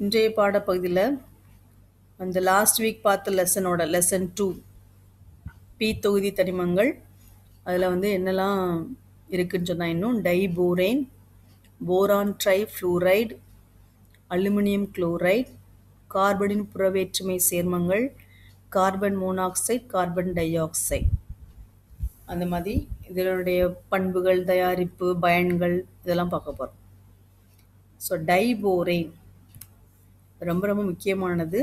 இன்றைய பாடப்பகுதியில் அந்த லாஸ்ட் வீக் பார்த்த லெசன் 2 பி தொகுதி தனிமங்கள் அதில் என்னெல்லாம் இருக்குன்னு சொன்னால் இன்னும் diborane, boron trifluoride, aluminium chloride, கார்பனின் புறவேற்றுமை சேர்மங்கள், carbon monoxide, carbon di oxide, அந்த மாதிரி இதனுடைய பண்புகள், தயாரிப்பு, பயன்கள் இதெல்லாம் பார்க்க போகிறோம். ஸோ டைபோரேன் ரொம்ப ரொம்ப முக்கியமானது.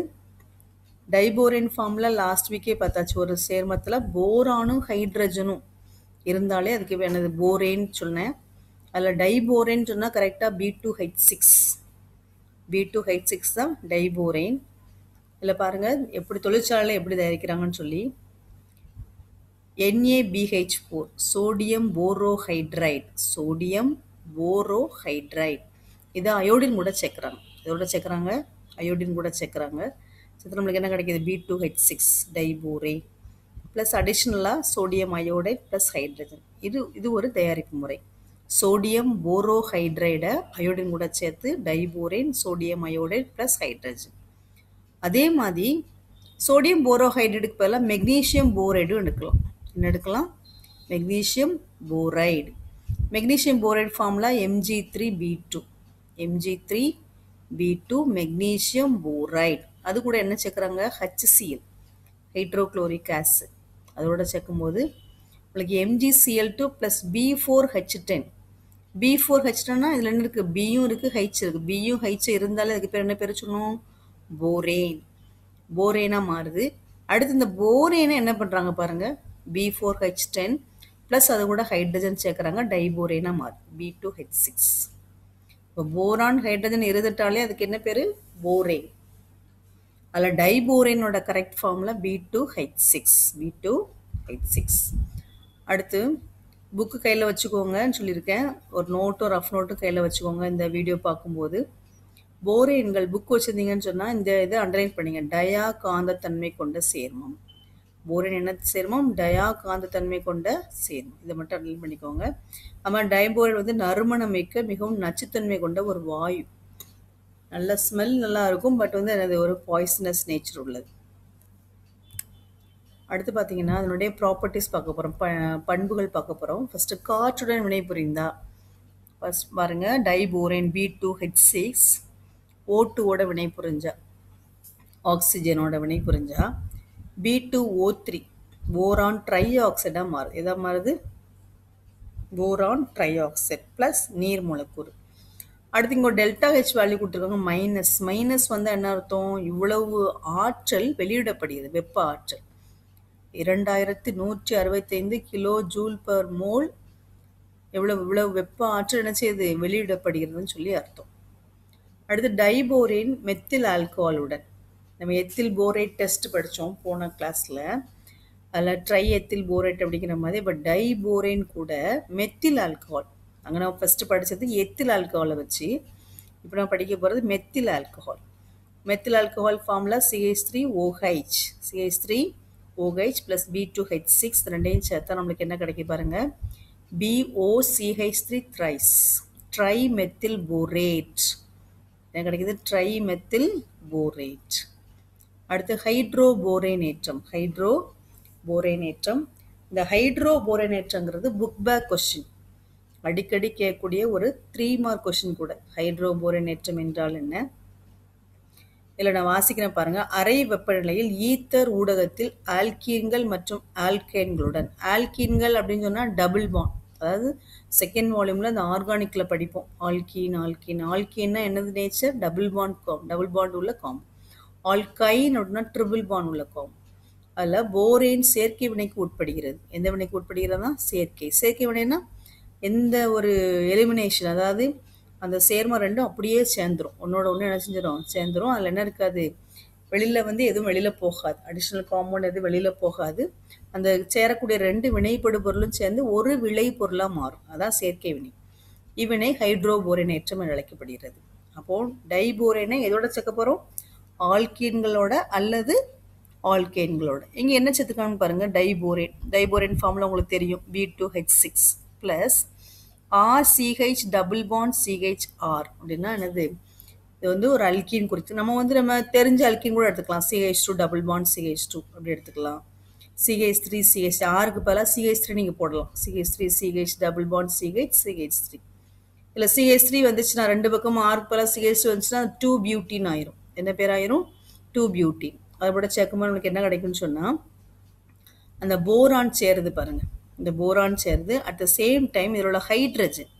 டைபோரேன் ஃபார்மில் லாஸ்ட் வீக்கே பார்த்தாச்சு. ஒரு சேர்மத்தில் போரானும் ஹைட்ரஜனும் இருந்தாலே அதுக்கு என்னது போரேன்னு சொன்னேன். அதில் டைபோரேன்னு சொன்னால் கரெக்டாக B2H6 தான் டைபோரேன். இதில் பாருங்கள் எப்படி தொழிற்சாலையில் எப்படி தயாரிக்கிறாங்கன்னு சொல்லி. NaBH4 சோடியம் போரோஹைட்ரைடு இதை அயோடின் கூட சேர்க்குறாங்க. அயோடின் கூட சேர்க்குறாங்க. நம்மளுக்கு என்ன கிடைக்கிது? B2H6 டைபோரேன் ப்ளஸ் அடிஷ்னலாக சோடியம் அயோடைட் ப்ளஸ் ஹைட்ரஜன். இது ஒரு தயாரிப்பு முறை. சோடியம் போரோஹைட்ரைடை அயோடின் கூட சேர்த்து diborane, sodium iodide plus hydrogen. அதே மாதிரி சோடியம் போரோஹைட்ரைடுக்கு பதிலாக மெக்னீஷியம் போரைடும் எடுக்கலாம். என்ன எடுக்கலாம்? Magnesium boride. Magnesium boride formula Mg3B2 magnesium boride. அது கூட என்ன சேர்க்குறாங்க? HCl hydrochloric acid. அதோட சேர்க்கும்போது உங்களுக்கு MgCl2 ப்ளஸ் B4H10. B4H10னா இதில் என்ன இருக்குது? பியும் இருக்குது, ஹெச் இருக்குது. பியும் ஹெச் இருந்தாலே அதுக்கு பேர் என்ன பேர் சொல்லணும்? போரேனாக மாறுது. அடுத்து இந்த போரேனை என்ன பண்ணுறாங்க பாருங்கள், B4H10 ப்ளஸ் அது கூட ஹைட்ரஜன் சேர்க்குறாங்க, டைபோரேனாக மாறுது, B2H6. இப்போ போரான் ஹைட்ரஜன் இருந்துட்டாலே அதுக்கு என்ன பேர்? போரேன். அதில் டைபோரேனோட கரெக்ட் ஃபார்முலா B2H6. அடுத்து புக்கு கையில் வச்சுக்கோங்கன்னு சொல்லியிருக்கேன். ஒரு நோட்டும் ரஃப் நோட்டும் கையில் வச்சுக்கோங்க. இந்த வீடியோ பார்க்கும்போது போரேன்கள் புக் வச்சுருந்தீங்கன்னு சொன்னால் இந்த இதை அண்டர்லைன் பண்ணிங்க. டயா காந்தத்தன்மை கொண்ட சேர்மம். போரேன் என்ன சேர்மம்? டயா காந்தத்தன்மை கொண்ட சேர்மம். இதை மட்டும் அண்டர்லைன் பண்ணிக்கோங்க. ஆமாம், டைபோரேன் நறுமணமிக்க மிகவும் நச்சுத்தன்மை கொண்ட ஒரு வாயு. நல்ல ஸ்மெல் நல்லா இருக்கும், பட் என்னது ஒரு பாய்சனஸ் நேச்சர் உள்ளது. அடுத்து பார்த்தீங்கன்னா அதனுடைய ப்ராப்பர்ட்டிஸ் பார்க்க போகிறோம், பண்புகள் பார்க்க போகிறோம். ஃபஸ்ட்டு காற்றுடன் வினைபுரிந்தா ஃபஸ்ட் பாருங்கள், டைபோரேன் B2H6 O2ஓட வினைபுரிஞ்சா, ஆக்சிஜனோட வினைபுரிஞ்சா B2O3 போரான் ட்ரை ஆக்சைடாக மாறுது. எதாக மாறுது? போரான் ட்ரை ஆக்சைடு ப்ளஸ் நீர் மூலக்கூறு. அடுத்து இங்கே ஒரு டெல்டா H வேல்யூ கொடுத்துருக்காங்க, மைனஸ் என்ன அர்த்தம்? இவ்வளவு ஆற்றல் வெளியிடப்படுகிறது, வெப்ப ஆற்றல் 2165 கிலோ ஜூல் பர் மோல். இவ்வளவு வெப்ப ஆற்றல் என்ன செய்யுது? வெளியிடப்படுகிறதுன்னு சொல்லி அர்த்தம். அடுத்து டைபோரேன் மெத்தில் ஆல்கஹாலுடன், நம்ம எத்தில் போரேட் டெஸ்ட் படித்தோம் போன கிளாஸில். அதில் ட்ரை எத்தில் போரேட் அப்படிங்கிற மாதிரி இப்போ டைபோரேன் கூட மெத்தில் ஆல்கஹால். அங்கே நம்ம ஃபஸ்ட்டு படித்தது எத்தில் ஆல்கஹாலை வச்சு, இப்போ நம்ம படிக்க போகிறது methyl alcohol. Methyl alcohol formula CH3OH plus B2H6 ரெண்டையும் சேர்த்தா நம்மளுக்கு என்ன கிடைக்கும் பாருங்கள்? BOCH3 try methyl borate. என்ன கிடைக்கிது? Try methyl borate. அடுத்து ஹைட்ரோபோரேனேற்றம். இந்த ஹைட்ரோபோரேனேற்றங்கிறது புக் பேக் கொஸ்டின், அடிக்கடி கேட்கக்கூடிய ஒரு 3 மார்க் கொஸ்டின் கூட. ஹைட்ரோபோரேனேற்றம் என்றால் என்ன? இதில் நான் வாசிக்கிறேன் பாருங்கள். அறை வெப்பநிலையில் ஈத்தர் ஊடகத்தில் ஆல்கீன்கள் மற்றும் ஆல்கைன்களுடன், ஆல்கீன்கள் அப்படின்னு சொன்னால் டபுள் பாண்ட், அதாவது செகண்ட் வால்யூமில் அந்த ஆர்கானிக்கில் படிப்போம். ஆல்கீன்னா என்னது நேச்சர்? டபுள் பாண்ட் உள்ள காம். ஆல்கைன் அப்படின்னா ட்ரிபிள் பாண்ட் உள்ள காம். அதில் போரேன் சேர்க்கை வினைக்கு உட்படுகிறது. எந்த வினைக்கு உட்படுகிறதா? சேர்க்கை வினைன்னா எந்த ஒரு எலிமினேஷன், அதாவது அந்த சேர்மம் ரெண்டும் அப்படியே சேர்ந்துடும், ஒன்னோட ஒன்று என்ன சேர்ந்துடும். அதில் என்ன இருக்காது? வெளியில் எதுவும் வெளியில் போகாது, அடிஷ்னல் காம்பவுண்ட் எதுவும் வெளியில் போகாது. அந்த சேரக்கூடிய 2 வினைப்படு பொருளும் சேர்ந்து ஒரு விளை பொருளாக மாறும். அதான் சேர்க்கை வினை. இவ்வினை ஹைட்ரோபோரேனேற்றம் என்று அழைக்கப்படுகிறது. அப்போது டைபோரேனை எதோட சேர்க்க போகிறோம்? ஆல்கீன்களோட அல்லது ஆல்கைன்களோட. இங்கே என்ன சேர்த்துக்கான்னு பாருங்கள், டைபோரேன் ஃபார்முலா உங்களுக்கு தெரியும், B2H6 plus RCH double bond CHR அப்படின்னா என்னது? இது வந்து ஒரு அல்கீன் குறித்து நம்ம தெரிஞ்ச அல்கீன் கூட எடுத்துக்கலாம். CH2 டபுள் பாண்ட் CH2 அப்படி எடுத்துக்கலாம். CH3 CH ஆருக்கு பதிலாக CH3 நீங்கள் போடலாம். CH3 CH double bond CH3 இல்லை CH3 வந்துச்சுன்னா ரெண்டு பக்கமும் ஆருக்கு பதிலாக CH2 வந்துச்சுன்னா 2 பியூட்டின் ஆயிரும். என்ன பேர் ஆயிரும்? 2 பியூட்டின். அதை கூட சேர்க்கும்போது நம்மளுக்கு என்ன கிடைக்கும்னு சொன்னால் அந்த போரான் சேருது பாருங்க. இந்த போரான் சேருது. அட் த சேம் டைம் இதில் உள்ள ஹைட்ரஜன்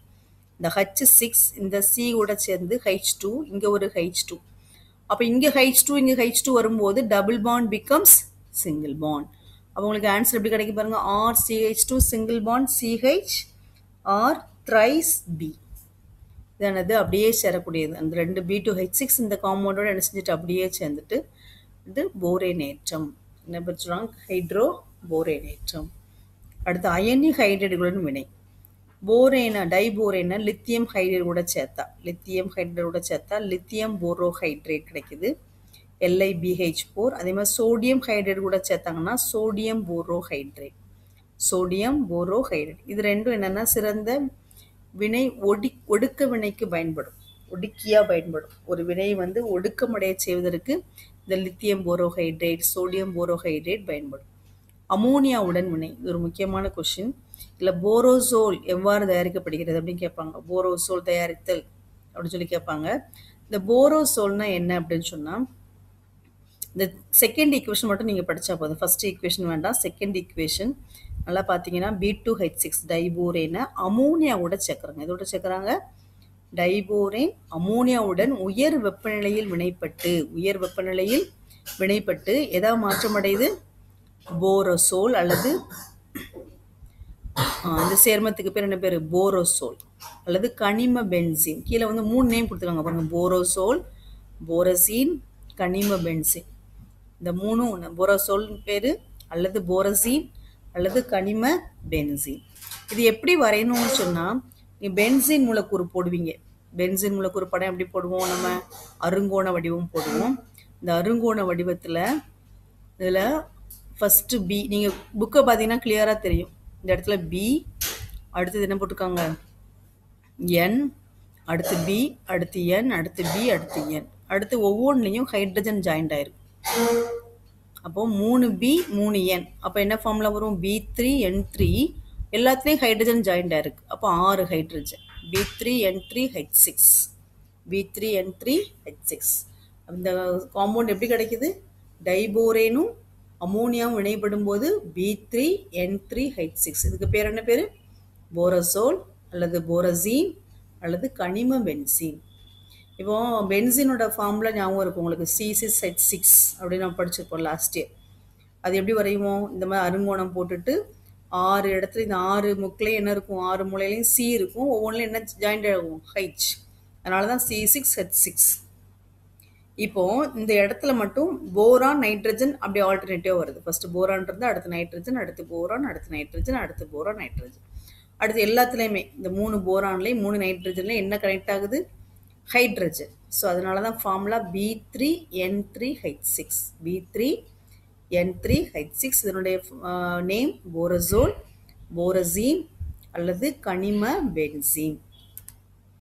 இந்த H6 இந்த C கூட சேர்ந்து H2 இங்கே ஒரு H2. அப்போ இங்கே H2 வரும்போது double bond becomes single bond. அப்போ உங்களுக்கு ஆன்சர் எப்படி கிடைக்கும் பாருங்க. RCH2 single bond CH or thrice B. இதானது அப்படியே சேரக்கூடியது. அந்த ரெண்டு B2H6 இந்த காம்பவுண்டோட என்ன செஞ்சுட்டு அப்படியே சேர்ந்துட்டு இது போரேனேற்றம். என்ன பற்றி ஹைட்ரோ போரேனேற்றம். அடுத்து அயனி ஹைட்ரைடுகளுடன் வினை. போரேனா டைபோரேனா லித்தியம் ஹைட்ரைடு கூட சேர்த்தா லித்தியம் போரோஹைட்ரேட் கிடைக்குது. LiBH4. அதே மாதிரி சோடியம் ஹைட்ரைடு கூட சேர்த்தாங்கன்னா சோடியம் போரோஹைட்ரேட். இது ரெண்டும் என்னன்னா சிறந்த வினை ஒடுக்க வினைக்கு பயன்படும். ஒடுக்கியா பயன்படும். ஒரு வினை வந்து ஒடுக்கமடைய செய்வதற்கு இந்த லித்தியம் போரோஹைட்ரேட் சோடியம் போரோஹைட்ரேட் பயன்படும். அமோனியாவுடன் வினை. இது ஒரு முக்கியமான கொஸ்டின். இல்லை போரோசோல் எவ்வாறு தயாரிக்கப்படுகிறது அப்படின்னு கேட்பாங்க. போரோசோல் தயாரித்தல் அப்படின்னு சொல்லி கேட்பாங்க. இந்த போரோசோல்னா என்ன அப்படின்னு சொன்னால் இந்த செகண்ட் ஈக்குவேஷன் மட்டும் நீங்கள் படித்தா போதும். ஃபர்ஸ்ட் ஈக்குவேஷன் வேண்டாம். செகண்ட் ஈக்குவேஷன் நல்லா பார்த்தீங்கன்னா B2H6 டைபோரேனை அமோனியாவோட சேர்க்குறாங்க. இதோட சேர்க்குறாங்க டைபோரேன் அமோனியாவுடன் உயர் வெப்பநிலையில் வினைப்பட்டு எதா மாற்றமடையுது? போரோசோல் அல்லது இந்த சேர்மத்துக்கு பேர் என்ன பேர்? போரோசோல் அல்லது கனிம பென்சீன். கீழே வந்து 3 நேம் கொடுத்துருக்காங்க பாருங்க. போரோசோல், போரசீன், கனிம பென்சீன். இந்த 3 போரோசோல் பேர் அல்லது போரசீன் அல்லது கனிம பென்சீன். இது எப்படி வரையணும்னு சொன்னால் நீ பென்சீன் மூலக்கூறு போடுவீங்க. பென்சீன் மூலக்கூறு படம் எப்படி போடுவோம்? நம்ம அருங்கோண வடிவம் போடுவோம். இந்த அருங்கோண வடிவத்தில் இதில் ஃபஸ்ட்டு B. நீங்கள் புக்கை பார்த்தீங்கன்னா கிளியராக தெரியும். இந்த இடத்துல B, அடுத்தது என்ன போட்டிருக்காங்க? N, அடுத்து B, அடுத்து N, அடுத்து B, அடுத்து N. அடுத்து ஒவ்வொன்றிலையும் ஹைட்ரஜன் ஜாயிண்ட் ஆயிருக்கு. அப்போ 3B 3N. அப்போ என்ன ஃபார்முலா வரும்? B3N3. எல்லாத்துலேயும் ஹைட்ரஜன் ஜாயிண்ட் ஆயிருக்கு. அப்போ 6 ஹைட்ரஜன். B3N3H6. B3N3H6. அந்த காம்பவுண்ட் எப்படி கிடைக்குது? டைபோரேனும் அமோனியாவும் இணைப்படும் போது B3N3H6. இதுக்கு பேர் என்ன பேர்? போரசோல் அல்லது போரசீன் அல்லது கனிம பென்சீன். இப்போ பென்சீனோட ஃபார்முலா ஞாபகம் இருக்கும் உங்களுக்கு. C6H6 அப்படின்னு நம்ம படிச்சிருப்போம் லாஸ்ட் இயர். அது எப்படி வரையுமோ? இந்த மாதிரி அருங்கோணம் போட்டுட்டு 6 இடத்துல இந்த 6 முக்கிலையும் என்ன இருக்கும்? 6 மூலையிலையும் C இருக்கும். ஒவ்வொன்றிலையும் என்ன ஜாயிண்ட் ஆகும்? H. அதனால தான் C6H6. இப்போ இந்த இடத்துல மட்டும் போரான் நைட்ரஜன் அப்படி ஆல்டர்னேட்டிவ் வருது. ஃபர்ஸ்ட் போரான் இருந்தால் அடுத்து நைட்ரஜன், அடுத்து போரான், அடுத்து நைட்ரஜன், அடுத்து போரான், நைட்ரஜன். அடுத்து எல்லாத்துலேயுமே இந்த 3 போரான்லேயும் 3 நைட்ரஜன்லேயும் என்ன கனெக்ட் ஆகுது? ஹைட்ரஜன். ஸோ அதனால தான் ஃபார்முலா B3N3H6. B3N3H6. இதனுடைய நேம் போரசோல், போரசீன் அல்லது கனிம பென்சீன்.